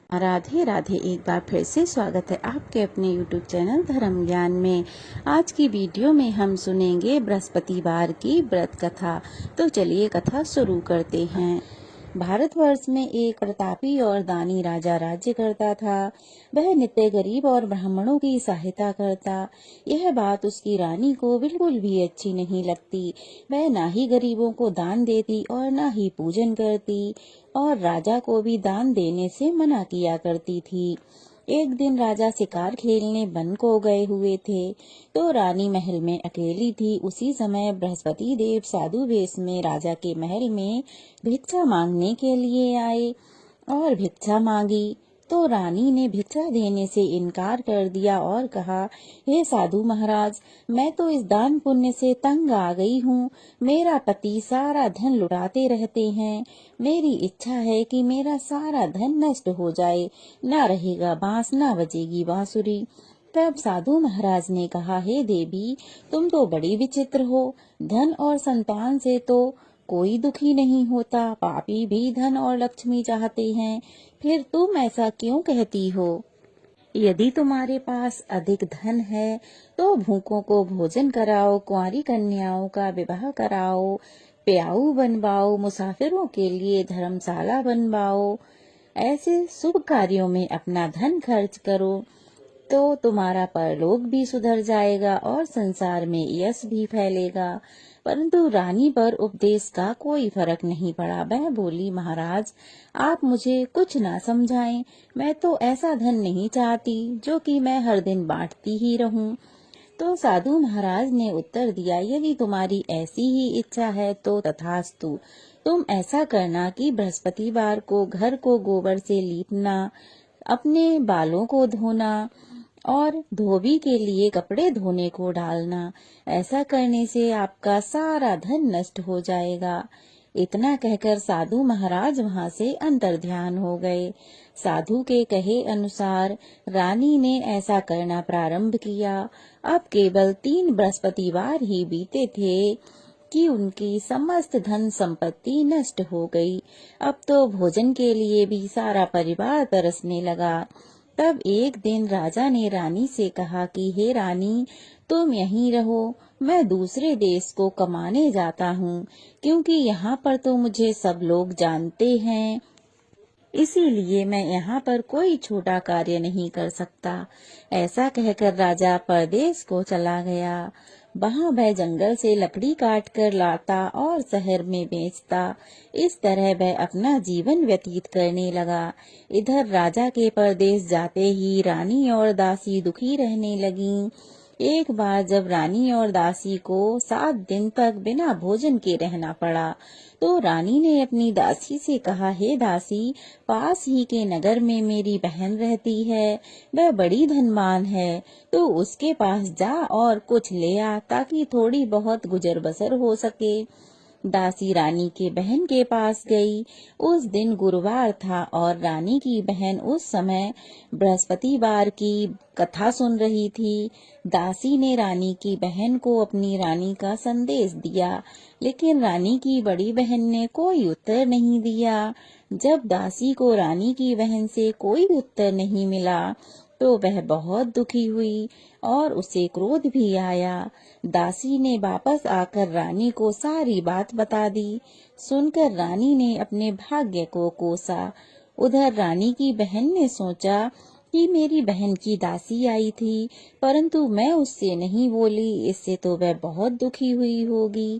राधे राधे। एक बार फिर से स्वागत है आपके अपने YouTube चैनल धर्म ज्ञान में। आज की वीडियो में हम सुनेंगे बृहस्पतिवार की व्रत कथा। तो चलिए कथा शुरू करते हैं। भारतवर्ष में एक प्रतापी और दानी राजा राज्य करता था। वह नित्य गरीब और ब्राह्मणों की सहायता करता। यह बात उसकी रानी को बिल्कुल भी अच्छी नहीं लगती। वह ना ही गरीबों को दान देती और ना ही पूजन करती, और राजा को भी दान देने से मना किया करती थी। एक दिन राजा शिकार खेलने वन को गए हुए थे, तो रानी महल में अकेली थी। उसी समय बृहस्पति देव साधु वेश में राजा के महल में भिक्षा मांगने के लिए आए और भिक्षा मांगी। तो रानी ने भिक्षा देने से इनकार कर दिया और कहा, हे साधु महाराज, मैं तो इस दान पुण्य से तंग आ गई हूँ। मेरा पति सारा धन लुटाते रहते हैं। मेरी इच्छा है कि मेरा सारा धन नष्ट हो जाए, ना रहेगा बांस ना बजेगी बांसुरी। तब साधु महाराज ने कहा, हे देवी, तुम तो बड़ी विचित्र हो। धन और संतान से तो कोई दुखी नहीं होता। पापी भी धन और लक्ष्मी चाहते हैं। फिर तुम ऐसा क्यों कहती हो? यदि तुम्हारे पास अधिक धन है तो भूखों को भोजन कराओ, कुंवारी कन्याओं का विवाह कराओ, प्याऊ बनवाओ, मुसाफिरों के लिए धर्मशाला बनवाओ। ऐसे शुभ कार्यों में अपना धन खर्च करो तो तुम्हारा परलोक भी सुधर जाएगा और संसार में यश भी फैलेगा। परंतु रानी पर उपदेश का कोई फर्क नहीं पड़ा। वह बोली, महाराज, आप मुझे कुछ ना समझाएं। मैं तो ऐसा धन नहीं चाहती जो कि मैं हर दिन बांटती ही रहूं। तो साधु महाराज ने उत्तर दिया, यदि तुम्हारी ऐसी ही इच्छा है तो तथास्तु। तुम ऐसा करना कि बृहस्पतिवार को घर को गोबर से लीपना, अपने बालों को धोना और धोबी के लिए कपड़े धोने को डालना। ऐसा करने से आपका सारा धन नष्ट हो जाएगा। इतना कहकर साधु महाराज वहां से अंतर्ध्यान हो गए। साधु के कहे अनुसार रानी ने ऐसा करना प्रारंभ किया। अब केवल 3 बृहस्पतिवार ही बीते थे कि उनकी समस्त धन संपत्ति नष्ट हो गई। अब तो भोजन के लिए भी सारा परिवार तरसने लगा। तब एक दिन राजा ने रानी से कहा कि हे रानी, तुम यहीं रहो, मैं दूसरे देश को कमाने जाता हूँ, क्योंकि यहाँ पर तो मुझे सब लोग जानते हैं। इसीलिए मैं यहाँ पर कोई छोटा कार्य नहीं कर सकता। ऐसा कहकर राजा परदेश को चला गया। वहाँ वह जंगल से लकड़ी काट कर लाता और शहर में बेचता। इस तरह वह अपना जीवन व्यतीत करने लगा। इधर राजा के परदेश जाते ही रानी और दासी दुखी रहने लगीं। एक बार जब रानी और दासी को 7 दिन तक बिना भोजन के रहना पड़ा, तो रानी ने अपनी दासी से कहा, हे दासी, पास ही के नगर में मेरी बहन रहती है। वह बड़ी धनवान है, तो उसके पास जा और कुछ ले आ, ताकि थोड़ी बहुत गुजर बसर हो सके। दासी रानी के बहन के पास गई। उस दिन गुरुवार था और रानी की बहन उस समय बृहस्पतिवार की कथा सुन रही थी। दासी ने रानी की बहन को अपनी रानी का संदेश दिया, लेकिन रानी की बड़ी बहन ने कोई उत्तर नहीं दिया। जब दासी को रानी की बहन से कोई उत्तर नहीं मिला, तो वह बहुत दुखी हुई और उसे क्रोध भी आया। दासी ने वापस आकर रानी को सारी बात बता दी। सुनकर रानी ने अपने भाग्य को कोसा। उधर रानी की बहन ने सोचा कि मेरी बहन की दासी आई थी, परंतु मैं उससे नहीं बोली, इससे तो वह बहुत दुखी हुई होगी।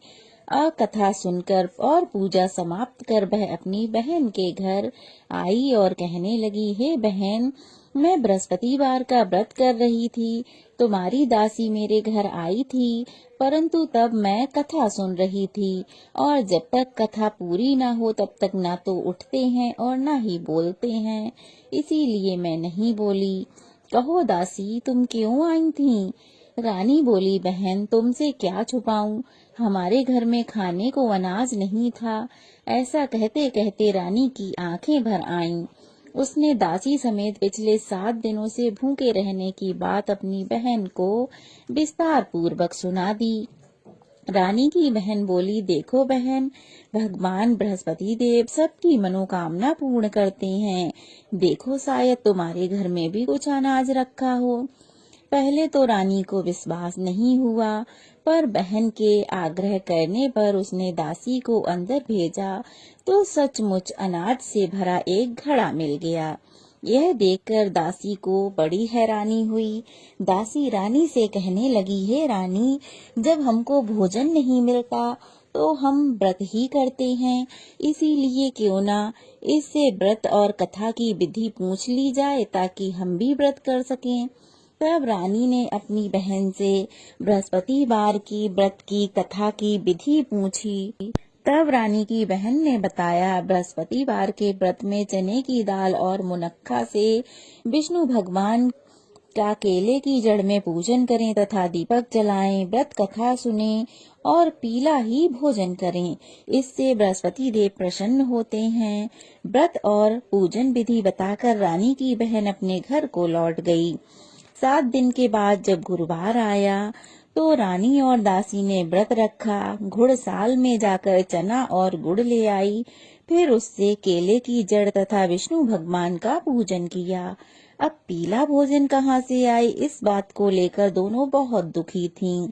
कथा सुनकर और पूजा समाप्त कर वह अपनी बहन के घर आई और कहने लगी, हे बहन, मैं बृहस्पतिवार का व्रत कर रही थी। तुम्हारी दासी मेरे घर आई थी, परंतु तब मैं कथा सुन रही थी, और जब तक कथा पूरी ना हो तब तक ना तो उठते हैं और ना ही बोलते हैं, इसीलिए मैं नहीं बोली। कहो दासी, तुम क्यों आई थी? रानी बोली, बहन, तुमसे क्या छुपाऊं, हमारे घर में खाने को अनाज नहीं था। ऐसा कहते कहते रानी की आंखें भर आईं। उसने दासी समेत पिछले 7 दिनों से भूखे रहने की बात अपनी बहन को विस्तार पूर्वक सुना दी। रानी की बहन बोली, देखो बहन, भगवान बृहस्पति देव सबकी मनोकामना पूर्ण करते हैं। देखो शायद तुम्हारे घर में भी कुछ अनाज रखा हो। पहले तो रानी को विश्वास नहीं हुआ, पर बहन के आग्रह करने पर उसने दासी को अंदर भेजा तो सचमुच अनाज से भरा एक घड़ा मिल गया। यह देखकर दासी को बड़ी हैरानी हुई। दासी रानी से कहने लगी, हे रानी, जब हमको भोजन नहीं मिलता तो हम व्रत ही करते हैं, इसीलिए क्यों ना इससे व्रत और कथा की विधि पूछ ली जाए ताकि हम भी व्रत कर सकें। तब रानी ने अपनी बहन से बृहस्पतिवार की व्रत की कथा की विधि पूछी। तब रानी की बहन ने बताया, बृहस्पतिवार के व्रत में चने की दाल और मुनक्का से विष्णु भगवान का केले की जड़ में पूजन करें तथा दीपक जलाएं, व्रत कथा सुनें और पीला ही भोजन करें। इससे बृहस्पति देव प्रसन्न होते हैं। व्रत और पूजन विधि बताकर रानी की बहन अपने घर को लौट गई। 7 दिन के बाद जब गुरुवार आया तो रानी और दासी ने व्रत रखा। घुड़साल में जाकर चना और गुड़ ले आई, फिर उससे केले की जड़ तथा विष्णु भगवान का पूजन किया। अब पीला भोजन कहाँ से आए, इस बात को लेकर दोनों बहुत दुखी थीं।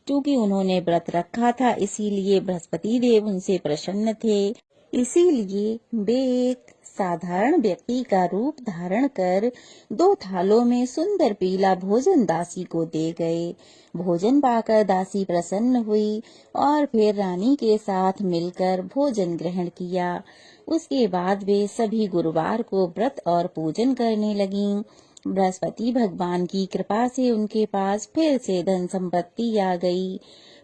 क्योंकि उन्होंने व्रत रखा था, इसीलिए बृहस्पति देव उनसे प्रसन्न थे। इसीलिए वे एक साधारण व्यक्ति का रूप धारण कर 2 थालों में सुंदर पीला भोजन दासी को दे गए। भोजन पाकर दासी प्रसन्न हुई और फिर रानी के साथ मिलकर भोजन ग्रहण किया। उसके बाद वे सभी गुरुवार को व्रत और पूजन करने लगीं। बृहस्पति भगवान की कृपा से उनके पास फिर से धन संपत्ति आ गई,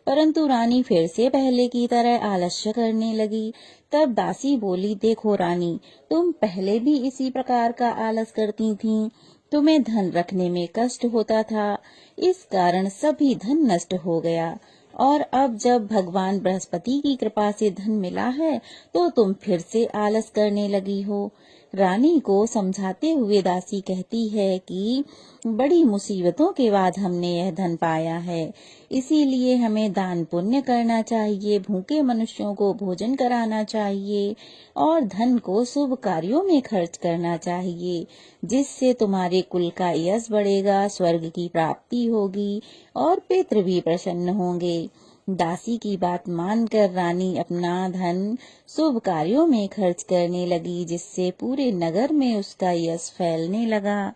परंतु रानी फिर से पहले की तरह आलस्य करने लगी। तब दासी बोली, देखो रानी, तुम पहले भी इसी प्रकार का आलस करती थीं। तुम्हें धन रखने में कष्ट होता था, इस कारण सभी धन नष्ट हो गया, और अब जब भगवान बृहस्पति की कृपा से धन मिला है तो तुम फिर से आलस करने लगी हो। रानी को समझाते हुए दासी कहती है कि बड़ी मुसीबतों के बाद हमने यह धन पाया है, इसीलिए हमें दान पुण्य करना चाहिए, भूखे मनुष्यों को भोजन कराना चाहिए और धन को शुभ कार्यों में खर्च करना चाहिए, जिससे तुम्हारे कुल का यश बढ़ेगा, स्वर्ग की प्राप्ति होगी और पितृ भी प्रसन्न होंगे। दासी की बात मानकर रानी अपना धन शुभ कार्यों में खर्च करने लगी, जिससे पूरे नगर में उसका यश फैलने लगा।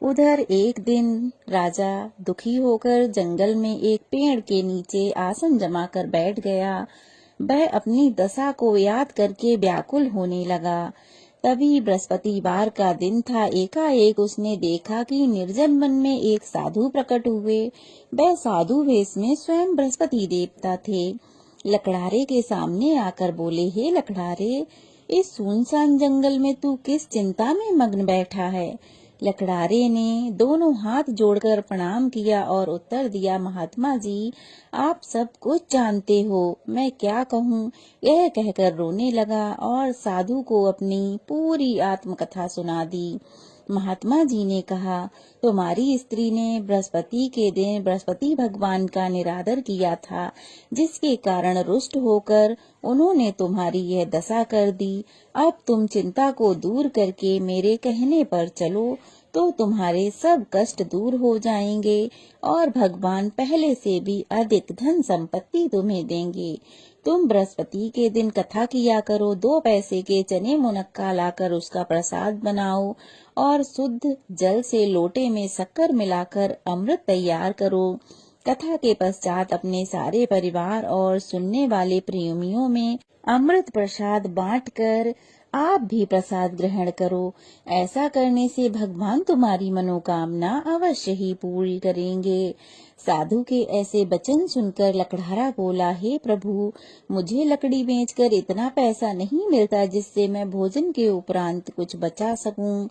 उधर एक दिन राजा दुखी होकर जंगल में एक पेड़ के नीचे आसन जमा कर बैठ गया। वह अपनी दशा को याद करके व्याकुल होने लगा। तभी बृहस्पतिवार का दिन था। एकाएक उसने देखा कि निर्जन वन में एक साधु प्रकट हुए। वह साधु वेश में स्वयं बृहस्पति देवता थे। लकड़ारे के सामने आकर बोले, हे लकड़ारे, इस सुनसान जंगल में तू किस चिंता में मग्न बैठा है? लकड़ारे ने दोनों हाथ जोड़कर प्रणाम किया और उत्तर दिया, महात्मा जी, आप सब कुछ जानते हो, मैं क्या कहूँ। यह कहकर रोने लगा और साधु को अपनी पूरी आत्मकथा सुना दी। महात्मा जी ने कहा, तुम्हारी स्त्री ने बृहस्पति के दिन बृहस्पति भगवान का निरादर किया था, जिसके कारण रुष्ट होकर उन्होंने तुम्हारी यह दशा कर दी। अब तुम चिंता को दूर करके मेरे कहने पर चलो तो तुम्हारे सब कष्ट दूर हो जाएंगे और भगवान पहले से भी अधिक धन संपत्ति तुम्हें देंगे। तुम बृहस्पति के दिन कथा किया करो, 2 पैसे के चने मुनक्का लाकर उसका प्रसाद बनाओ और शुद्ध जल से लोटे में शक्कर मिलाकर अमृत तैयार करो। कथा के पश्चात अपने सारे परिवार और सुनने वाले प्रेमियों में अमृत प्रसाद बांटकर आप भी प्रसाद ग्रहण करो। ऐसा करने से भगवान तुम्हारी मनोकामना अवश्य ही पूरी करेंगे। साधु के ऐसे वचन सुनकर लकड़हारा बोला, हे प्रभु, मुझे लकड़ी बेचकर इतना पैसा नहीं मिलता जिससे मैं भोजन के उपरांत कुछ बचा सकूं।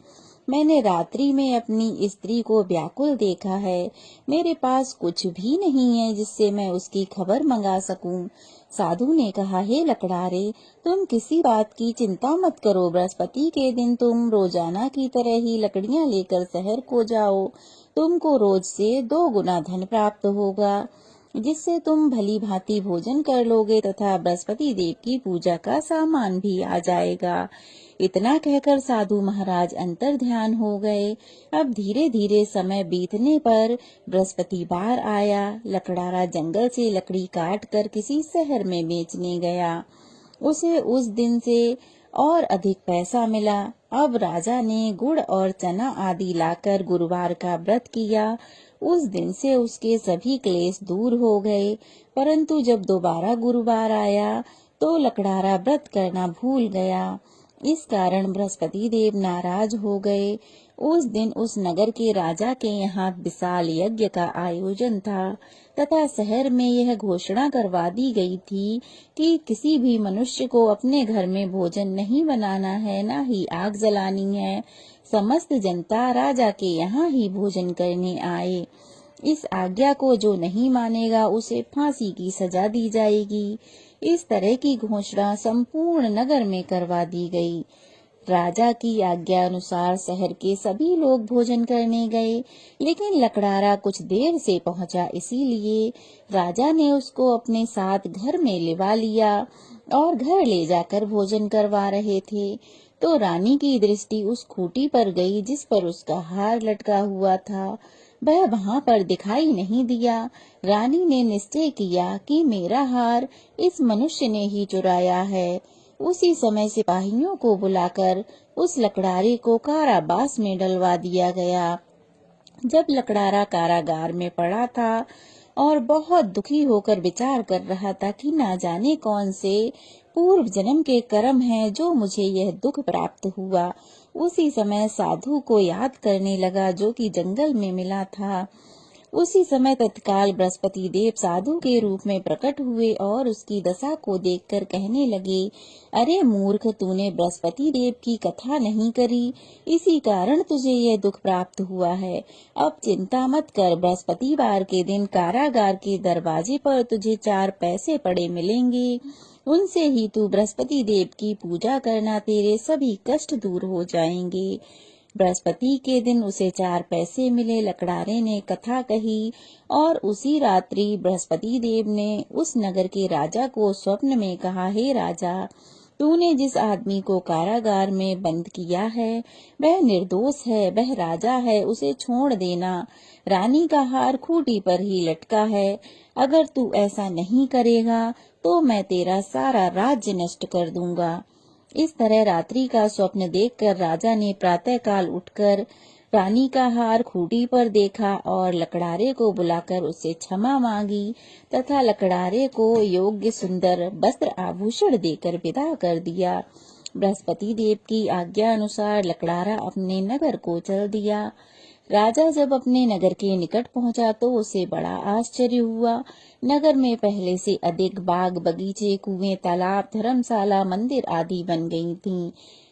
मैंने रात्रि में अपनी स्त्री को व्याकुल देखा है। मेरे पास कुछ भी नहीं है जिससे मैं उसकी खबर मंगा सकूं। साधु ने कहा, हे लकड़ारे, तुम किसी बात की चिंता मत करो। बृहस्पति के दिन तुम रोजाना की तरह ही लकड़ियां लेकर शहर को जाओ। तुमको रोज से 2 गुना धन प्राप्त होगा। जिससे तुम भली भांति भोजन कर लोगे तथा बृहस्पति देव की पूजा का सामान भी आ जाएगा। इतना कहकर साधु महाराज अंतर ध्यान हो गए। अब धीरे धीरे समय बीतने पर बृहस्पतिवार आया। लकड़ारा जंगल से लकड़ी काट कर किसी शहर में बेचने गया। उसे उस दिन से और अधिक पैसा मिला। अब राजा ने गुड़ और चना आदि लाकर गुरुवार का व्रत किया। उस दिन से उसके सभी क्लेश दूर हो गए। परंतु जब दोबारा गुरुवार आया तो लकड़ारा व्रत करना भूल गया। इस कारण बृहस्पति देव नाराज हो गए। उस दिन उस नगर के राजा के यहाँ विशाल यज्ञ का आयोजन था तथा शहर में यह घोषणा करवा दी गई थी कि किसी भी मनुष्य को अपने घर में भोजन नहीं बनाना है, न ही आग जलानी है। समस्त जनता राजा के यहाँ ही भोजन करने आए। इस आज्ञा को जो नहीं मानेगा उसे फांसी की सजा दी जाएगी। इस तरह की घोषणा संपूर्ण नगर में करवा दी गई। राजा की आज्ञा अनुसार शहर के सभी लोग भोजन करने गए, लेकिन लकड़ारा कुछ देर से पहुंचा, इसीलिए राजा ने उसको अपने साथ घर में लिवा लिया और घर ले जाकर भोजन करवा रहे थे तो रानी की दृष्टि उस खूंटी पर गई जिस पर उसका हार लटका हुआ था। वह वहां पर दिखाई नहीं दिया। रानी ने निश्चय किया कि मेरा हार इस मनुष्य ने ही चुराया है। उसी समय सिपाहियों को बुलाकर उस लकड़ारे को कारावास में डलवा दिया गया। जब लकड़ारा कारागार में पड़ा था और बहुत दुखी होकर विचार कर रहा था कि ना जाने कौन से पूर्व जन्म के कर्म हैं जो मुझे यह दुख प्राप्त हुआ, उसी समय साधु को याद करने लगा जो कि जंगल में मिला था। उसी समय तत्काल बृहस्पति देव साधु के रूप में प्रकट हुए और उसकी दशा को देखकर कहने लगे, अरे मूर्ख, तूने बृहस्पति देव की कथा नहीं करी, इसी कारण तुझे यह दुख प्राप्त हुआ है। अब चिंता मत कर, बृहस्पतिवार के दिन कारागार के दरवाजे पर तुझे 4 पैसे पड़े मिलेंगे। उनसे ही तू बृहस्पति देव की पूजा करना, तेरे सभी कष्ट दूर हो जाएंगे। बृहस्पति के दिन उसे 4 पैसे मिले। लकड़ारे ने कथा कही और उसी रात्रि बृहस्पति देव ने उस नगर के राजा को स्वप्न में कहा, हे राजा, तूने जिस आदमी को कारागार में बंद किया है वह निर्दोष है, वह राजा है, उसे छोड़ देना। रानी का हार खूंटी पर ही लटका है। अगर तू ऐसा नहीं करेगा तो मैं तेरा सारा राज्य नष्ट कर दूंगा। इस तरह रात्रि का स्वप्न देखकर राजा ने प्रातःकाल उठकर रानी का हार खूंटी पर देखा और लकड़ारे को बुलाकर उससे क्षमा मांगी तथा लकड़ारे को योग्य सुंदर वस्त्र आभूषण देकर विदा कर दिया। बृहस्पति देव की आज्ञा अनुसार लकड़ारा अपने नगर को चल दिया। राजा जब अपने नगर के निकट पहुंचा तो उसे बड़ा आश्चर्य हुआ। नगर में पहले से अधिक बाग बगीचे, कुएं, तालाब, धर्मशाला, मंदिर आदि बन गई थीं।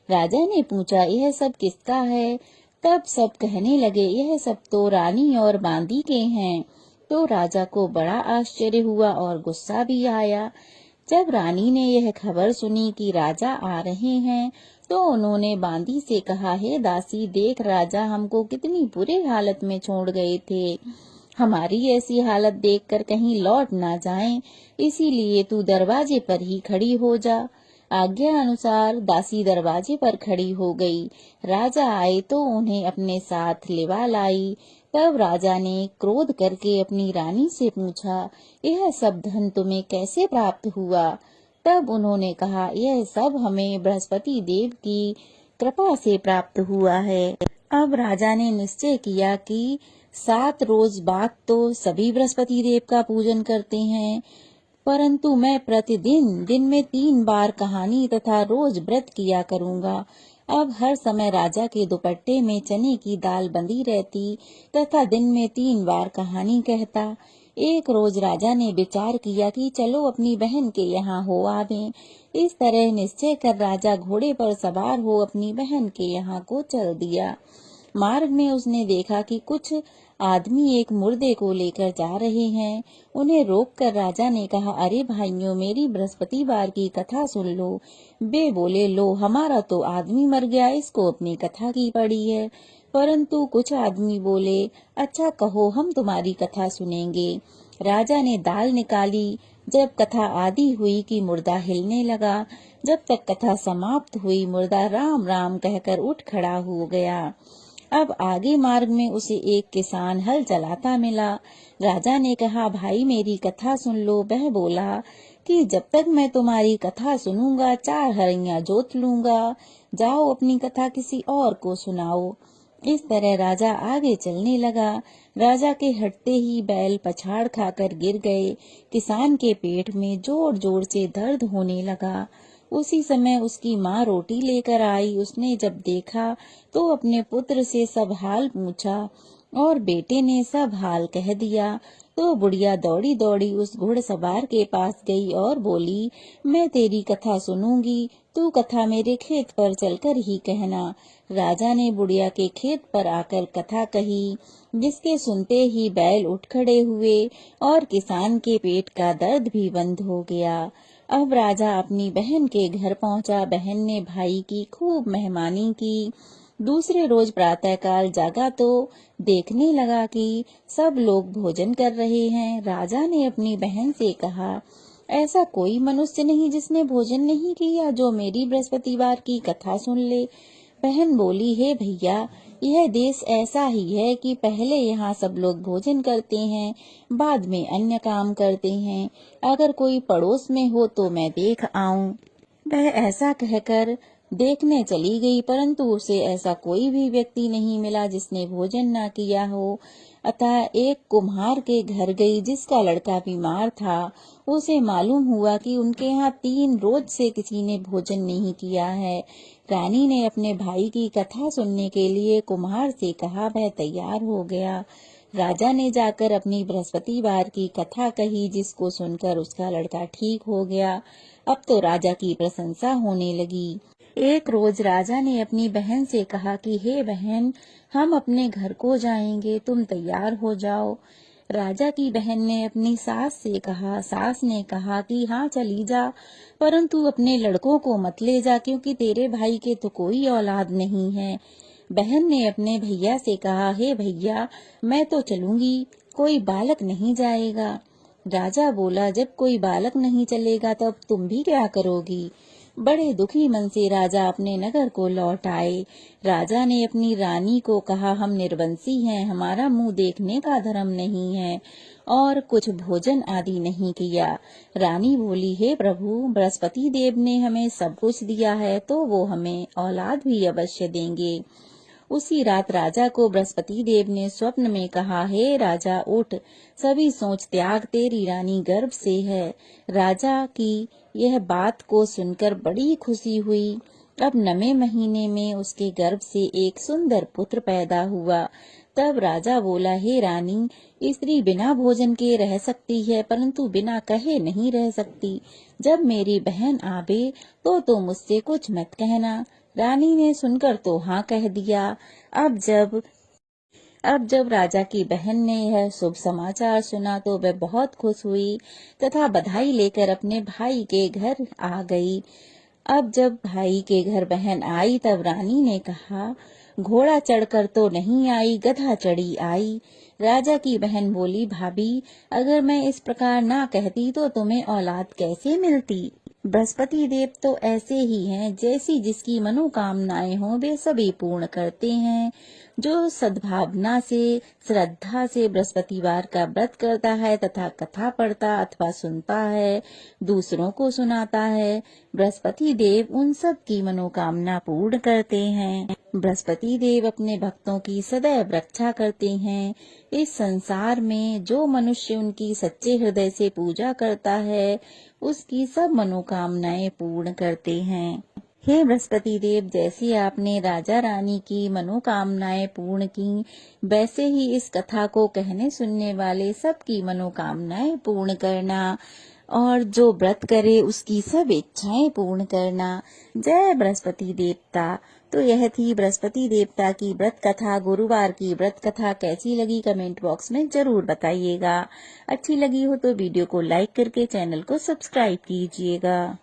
राजा ने पूछा, यह सब किसका है? तब सब कहने लगे, यह सब तो रानी और बांदी के हैं। तो राजा को बड़ा आश्चर्य हुआ और गुस्सा भी आया। जब रानी ने यह खबर सुनी कि राजा आ रहे हैं तो उन्होंने बांदी से कहा, हे दासी, देख राजा हमको कितनी बुरी हालत में छोड़ गए थे। हमारी ऐसी हालत देखकर कहीं लौट ना जाएं, इसीलिए तू दरवाजे पर ही खड़ी हो जा। आज्ञा अनुसार दासी दरवाजे पर खड़ी हो गई। राजा आए तो उन्हें अपने साथ लिवा लाई। तब राजा ने क्रोध करके अपनी रानी से पूछा, यह सब धन तुम्हें कैसे प्राप्त हुआ? तब उन्होंने कहा, यह सब हमें बृहस्पति देव की कृपा से प्राप्त हुआ है। अब राजा ने निश्चय किया कि 7 रोज बाद तो सभी बृहस्पति देव का पूजन करते हैं, परंतु मैं प्रतिदिन दिन में 3 बार कहानी तथा रोज व्रत किया करूंगा। अब हर समय राजा के दुपट्टे में चने की दाल बंधी रहती तथा दिन में 3 बार कहानी कहता। एक रोज राजा ने विचार किया कि चलो अपनी बहन के यहाँ हो आवें। इस तरह निश्चय कर राजा घोड़े पर सवार हो अपनी बहन के यहाँ को चल दिया। मार्ग में उसने देखा कि कुछ आदमी एक मुर्दे को लेकर जा रहे हैं। उन्हें रोककर राजा ने कहा, अरे भाइयों, मेरी बृहस्पतिवार की कथा सुन लो। वे बोले, लो, हमारा तो आदमी मर गया, इसको अपनी कथा की पड़ी है। परंतु कुछ आदमी बोले, अच्छा कहो, हम तुम्हारी कथा सुनेंगे। राजा ने दाल निकाली। जब कथा आदि हुई कि मुर्दा हिलने लगा। जब तक कथा समाप्त हुई मुर्दा राम राम कहकर उठ खड़ा हो गया। अब आगे मार्ग में उसे एक किसान हल चलाता मिला। राजा ने कहा, भाई मेरी कथा सुन लो। वह बोला कि जब तक मैं तुम्हारी कथा सुनूंगा 4 हरियां जोत लूंगा। जाओ अपनी कथा किसी और को सुनाओ। इस तरह राजा आगे चलने लगा। राजा के हटते ही बैल पछाड़ खाकर गिर गए। किसान के पेट में जोर जोर से दर्द होने लगा। उसी समय उसकी माँ रोटी लेकर आई। उसने जब देखा तो अपने पुत्र से सब हाल पूछा और बेटे ने सब हाल कह दिया। तो बुढ़िया दौड़ी दौड़ी उस घुड़सवार के पास गई और बोली, मैं तेरी कथा सुनूंगी, तू कथा मेरे खेत पर चलकर ही कहना। राजा ने बुढ़िया के खेत पर आकर कथा कही, जिसके सुनते ही बैल उठ खड़े हुए और किसान के पेट का दर्द भी बंद हो गया। अब राजा अपनी बहन के घर पहुंचा। बहन ने भाई की खूब मेहमानी की। दूसरे रोज प्रातःकाल जागा तो देखने लगा कि सब लोग भोजन कर रहे हैं। राजा ने अपनी बहन से कहा, ऐसा कोई मनुष्य नहीं जिसने भोजन नहीं किया, जो मेरी बृहस्पतिवार की कथा सुन ले। बहन बोली, हे भैया, यह देश ऐसा ही है कि पहले यहाँ सब लोग भोजन करते हैं, बाद में अन्य काम करते हैं। अगर कोई पड़ोस में हो तो मैं देख आऊं। वह ऐसा कहकर देखने चली गई, परंतु उसे ऐसा कोई भी व्यक्ति नहीं मिला जिसने भोजन न किया हो। अतः एक कुम्हार के घर गई, जिसका लड़का बीमार था। उसे मालूम हुआ कि उनके यहाँ 3 रोज से किसी ने भोजन नहीं किया है। रानी ने अपने भाई की कथा सुनने के लिए कुम्हार से कहा। वह तैयार हो गया। राजा ने जाकर अपनी बृहस्पतिवार की कथा कही, जिसको सुनकर उसका लड़का ठीक हो गया। अब तो राजा की प्रशंसा होने लगी। एक रोज राजा ने अपनी बहन से कहा कि हे बहन, हम अपने घर को जाएंगे, तुम तैयार हो जाओ। राजा की बहन ने अपनी सास से कहा। सास ने कहा कि हाँ चली जा, परंतु अपने लड़कों को मत ले जा, क्योंकि तेरे भाई के तो कोई औलाद नहीं है। बहन ने अपने भैया से कहा, हे भैया, मैं तो चलूंगी, कोई बालक नहीं जाएगा। राजा बोला, जब कोई बालक नहीं चलेगा तब तुम भी क्या करोगी। बड़े दुखी मन से राजा अपने नगर को लौट आए। राजा ने अपनी रानी को कहा, हम निर्वंशी हैं, हमारा मुंह देखने का धर्म नहीं है और कुछ भोजन आदि नहीं किया। रानी बोली, हे प्रभु, बृहस्पति देव ने हमें सब कुछ दिया है, तो वो हमें औलाद भी अवश्य देंगे। उसी रात राजा को बृहस्पति देव ने स्वप्न में कहा, हे राजा उठ, सभी सोच त्याग, तेरी रानी गर्भ से है। राजा की यह बात को सुनकर बड़ी खुशी हुई। अब 9वें महीने में उसके गर्भ से एक सुंदर पुत्र पैदा हुआ। तब राजा बोला, हे रानी, स्त्री बिना भोजन के रह सकती है, परंतु बिना कहे नहीं रह सकती। जब मेरी बहन आवे तो मुझसे कुछ मत कहना। रानी ने सुनकर तो हाँ कह दिया। अब जब राजा की बहन ने यह शुभ समाचार सुना तो वह बहुत खुश हुई तथा बधाई लेकर अपने भाई के घर आ गई। अब जब भाई के घर बहन आई तब रानी ने कहा, घोड़ा चढ़कर तो नहीं आई, गधा चढ़ी आई। राजा की बहन बोली, भाभी, अगर मैं इस प्रकार ना कहती तो तुम्हें औलाद कैसे मिलती। बृहस्पति देव तो ऐसे ही हैं, जैसी जिसकी मनोकामनाएं हो वे सभी पूर्ण करते हैं। जो सद्भावना से, श्रद्धा से बृहस्पतिवार का व्रत करता है तथा कथा पढ़ता अथवा सुनता है, दूसरों को सुनाता है, बृहस्पति देव उन सब की मनोकामना पूर्ण करते हैं। बृहस्पति देव अपने भक्तों की सदैव रक्षा करते हैं। इस संसार में जो मनुष्य उनकी सच्चे हृदय से पूजा करता है, उसकी सब मनोकामनाएं पूर्ण करते हैं। हे बृहस्पति देव, जैसे आपने राजा रानी की मनोकामनाएं पूर्ण की, वैसे ही इस कथा को कहने सुनने वाले सबकी मनोकामनाएं पूर्ण करना और जो व्रत करे उसकी सब इच्छाएं पूर्ण करना। जय बृहस्पति देवता। तो यह थी बृहस्पति देवता की व्रत कथा, गुरुवार की व्रत कथा। कैसी लगी कमेंट बॉक्स में जरूर बताइएगा। अच्छी लगी हो तो वीडियो को लाइक करके चैनल को सब्सक्राइब कीजिएगा।